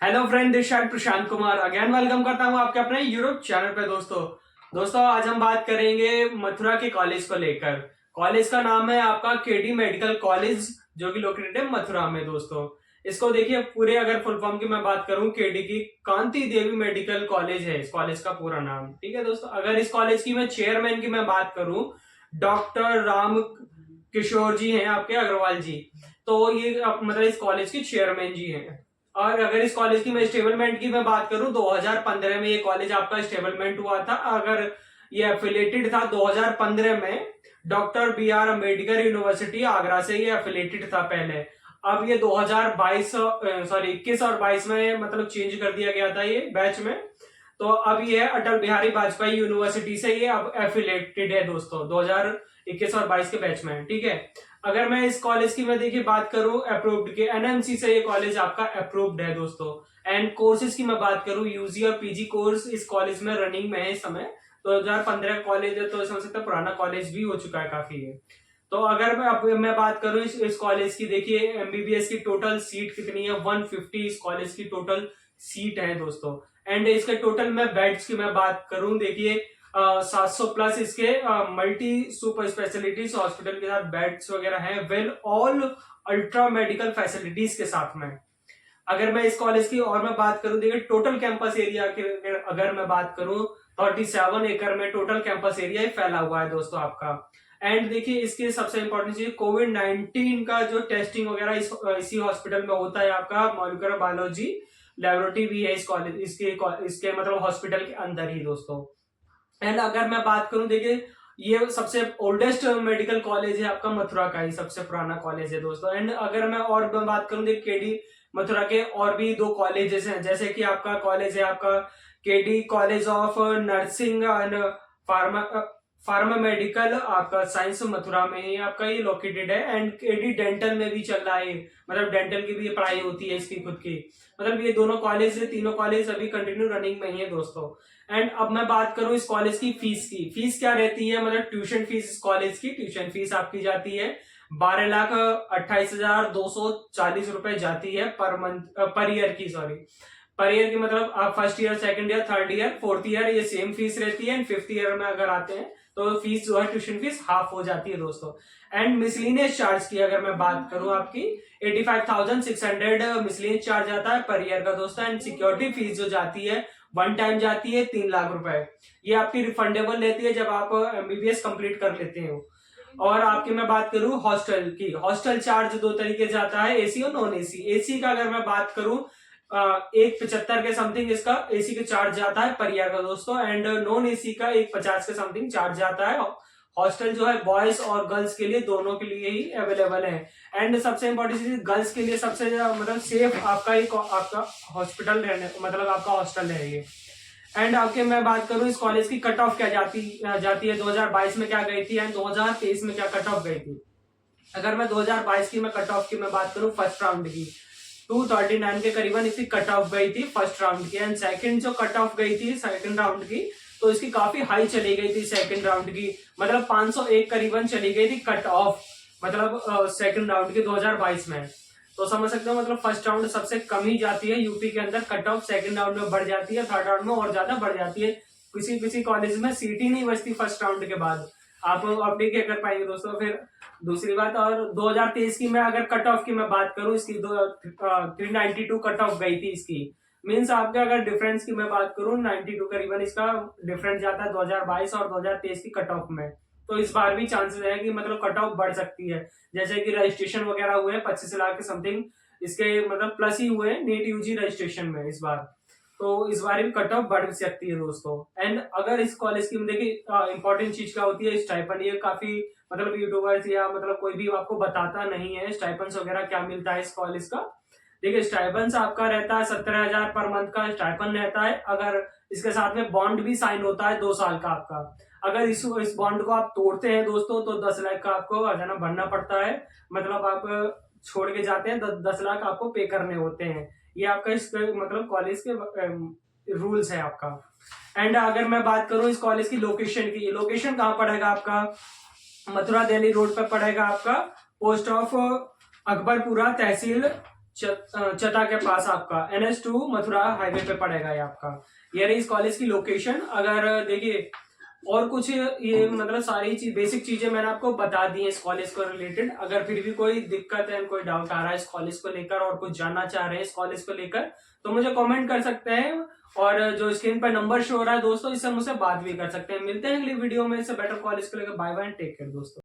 Hello friend, this शायद Prashant Kumar again welcome करता हूं आपके अपने यूट्यूब चैनल पे। दोस्तों आज हम बात करेंगे मथुरा के कॉलेज को लेकर। कॉलेज का नाम है आपका केडी मेडिकल कॉलेज, जो कि लोकेटेड है मथुरा में। दोस्तों इसको देखिए, पूरे अगर फुल फॉर्म की मैं बात करूं, केडी की कांति देवी मेडिकल कॉलेज है इस कॉलेज का पूरा नाम। ठीक है दोस्तों, अगर इस कॉलेज की मैं चेयरमैन की मैं बात करूं, डॉक्टर राम किशोर जी हैं आपके अग्रवाल जी। तो ये मतलब इस कॉलेज की चेयरमैन जी हैं। और अगर इस कॉलेज की मैं स्टेबलमेंट की मैं बात करूं, 2015 में ये कॉलेज आपका स्टेबलमेंट हुआ था। अगर ये एफिलेटेड था 2015 में doctor B R Ambedkar university Agra से, ये एफिलेटेड था पहले। अब ये 2022 सॉरी 21 और 22 में मतलब चेंज कर दिया गया था ये बैच में। तो अब ये अटल बिहारी वाजपेयी यूनिवर्सिटी से ये अब एफिलेटेड है दोस्तों, 2021 और 22 के बैच में। ठीक है, अगर मैं इस कॉलेज की मैं देखिए बात करूं, अप्रूव्ड के एनएमसी से ये कॉलेज आपका अप्रूव्ड है दोस्तों। एंड कोर्सेज की मैं बात करूं, यूजी और पीजी कोर्स इस कॉलेज में रनिंग में है इस समय। 2015 कॉलेज है तो समझ सकते हैं पुराना कॉलेज भी हो चुका है काफी है। तो अगर मैं बात करूं इस कॉलेज की, देखिए एमबीबीएस की टोटल सीट कितनी है, 150 इस कॉलेज की टोटल सीट है दोस्तों। एंड इसके टोटल में बेड्स की मैं बात करूं, देखिए 700 प्लस इसके मल्टी सुपर स्पेशलिटीज हॉस्पिटल के साथ बेड्स वगैरह हैं, well all ultra medical facilities के साथ में। अगर मैं इस कॉलेज की और मैं बात करूं, देखिए टोटल कैंपस एरिया के अगर मैं बात करूं, 37 एकड़ में टोटल कैंपस एरिया ही फैला हुआ है दोस्तों आपका। एंड देखिए इसकी सबसे इंपॉर्टेंट चीज, कोविड 19 का जो टेस्टिंग वगैरह इसी हॉस्पिटल में होता है आपका। मॉलिक्यूलर बायोलॉजी लेबोरेटरी भी है इस कॉलेज इसके मतलब हॉस्पिटल के अंदर ही दोस्तों। एंड अगर मैं बात करूं, देखिए ये सबसे ओल्डेस्ट मेडिकल कॉलेज है आपका मथुरा का ही, सबसे पुराना कॉलेज है दोस्तों। एंड अगर मैं बात करूं, देखिए केडी मथुरा के और भी दो कॉलेजेस हैं, जैसे कि आपका कॉलेज है आपका KD college of nursing and pharma pharma medical आपका साइंस मथुरा में ही आपका ये लोकेटेड है। एंड केडी डेंटल में भी चल रहा है, मतलब डेंटल की भी पढ़ाई होती है इसकी खुद की। मतलब ये दोनों कॉलेज, तीनों कॉलेज अभी कंटिन्यू रनिंग में ही है दोस्तों। एंड अब मैं बात करूं इस कॉलेज की फीस क्या रहती है, मतलब ट्यूशन फीस, इस कॉलेज की ट्यूशन फीस आपकी जाती है 12,28,240 रुपए जाती है पर मंथ, पर ईयर की, सॉरी पर ईयर की। मतलब आप first year, second year, third year, fourth year ये सेम फीस रहती है। एंड फिफ्थ ईयर में अगर आते हैं तो फीस जो है ट्यूशन फीस हाफ हो जाती है दोस्तों। एंड मिसलिनियस चार्ज की अगर मैं बात करूं आपकी, 85,600 मिसलिनियस चार्ज आता है पर ईयर का दोस्तों। एंड सिक्योरिटी फीस जो जाती है वन टाइम जाती है 3 लाख रुपए। ये आपकी रिफंडेबल रहती है जब आप एमबीबीएस कंप्लीट कर लेते हो। और आपकी मैं बात करूं हॉस्टल की, हॉस्टल चार्ज दो तरीके जाता है, एसी और नॉन एसी। एसी का अगर मैं बात करूं, 1,75 के समथिंग इसका एसी का चार्ज जाता है पर ईयर का दोस्तों। एंड नॉन एसी का 1,50 के समथिंग चार्ज जाता है। हॉस्टल जो है बॉयज और गर्ल्स के लिए दोनों के लिए ही अवेलेबल है। एंड सबसे इंपॉर्टेंट चीज, गर्ल्स के लिए सबसे मतलब सेफ आपका एक आपका हॉस्पिटल रहने, मतलब आपका हॉस्टल है ये। एंड आपके मैं बात करूं इस कॉलेज की कट ऑफ क्या जाती है, 2022 में क्या गई थी एंड 2023 में क्या कट ऑफ गई थी। अगर मैं 2022 की मैं कट ऑफ की मैं बात करूं, फर्स्ट राउंड की 239 के करीबन इसकी कट ऑफ गई थी फर्स्ट राउंड की। एंड सेकंड जो कट ऑफ गई थी सेकंड राउंड की, तो इसकी काफी हाई चली गई थी सेकंड राउंड की, मतलब 501 करीबन चली गई थी कट ऑफ, मतलब सेकंड राउंड की 2022 में। तो समझ सकते हो, मतलब फर्स्ट राउंड सबसे कम ही जाती है यूपी के अंदर कट ऑफ, सेकंड राउंड में बढ़ जाती है, थर्ड राउंड में और ज्यादा बढ़ जाती है। किसी किसी कॉलेज में सीट ही नहीं बचती फर्स्ट राउंड के बाद, आप अपनी क्या कर पाएंगे दोस्तों। फिर दूसरी बात, और 2023 की मैं अगर कट ऑफ की मैं बात करूं, इसकी 392 कट ऑफ गई थी इसकी। मीन्स आपके अगर डिफरेंस की मैं बात करूं, 92 करीबन इसका डिफरेंस जाता है 2022 और 2023 की कट ऑफ में। तो इस बार भी चांसेस है कि मतलब कट ऑफ बढ़ सकती है, जैसे कि रजिस्ट्रेशन वगैरह हुए हैं 25 लाख के समथिंग इसके, मतलब प्लस ही हुए नीट यूजी रजिस्ट्रेशन में इस बार। तो इस बार भी कट ऑफ बढ़ सकती है दोस्तों। एंड अगर इस कॉलेज की देखिए इंपॉर्टेंट चीज क्या होती है, स्टाइपेंड। ये काफी मतलब यूट्यूबर्स या मतलब कोई भी आपको बताता नहीं है स्टाइपेंड वगैरह क्या मिलता है इस कॉलेज का। देखिए स्टाइपेंड आपका रहता है 17,000 पर मंथ का स्टाइपेंड रहता है। अगर इसके साथ में बॉन्ड भी साइन होता है 2 साल का आपका। अगर इस बॉन्ड को आप तोड़ते हैं दोस्तों तो 10 लाख का आपको हर्जाना भरना पड़ता है, मतलब आप छोड़ के जाते हैं 10 लाख आपको पे करने होते हैं। ये आपका इस मतलब कॉलेज के रूल्स है आपका। एंड अगर मैं बात करूं इस कॉलेज की लोकेशन की, लोकेशन कहाँ पड़ेगा आपका, मथुरा दिल्ली रोड पर पड़ेगा आपका, पोस्ट ऑफ अकबरपुरा, तहसील चता के पास आपका NH2 मथुरा हाईवे पे पड़ेगा ये आपका। ये रही इस कॉलेज की लोकेशन। अगर देखिए और कुछ ये मतलब सारी चीज बेसिक चीजें मैंने आपको बता दी है इस कॉलेज को रिलेटेड। अगर फिर भी कोई दिक्कत है, कोई डाउट आ रहा है इस कॉलेज को लेकर और कुछ जानना चाह रहे हैं इस कॉलेज को लेकर, तो मुझे कमेंट कर सकते हैं। और जो स्क्रीन पर नंबर शो हो रहा है दोस्तों, इससे मुझसे बात भी कर सकते हैं। मिलते हैं अगली वीडियो में इससे बेटर कॉलेज को लेकर। बाय बाय, टेक केयर दोस्तों।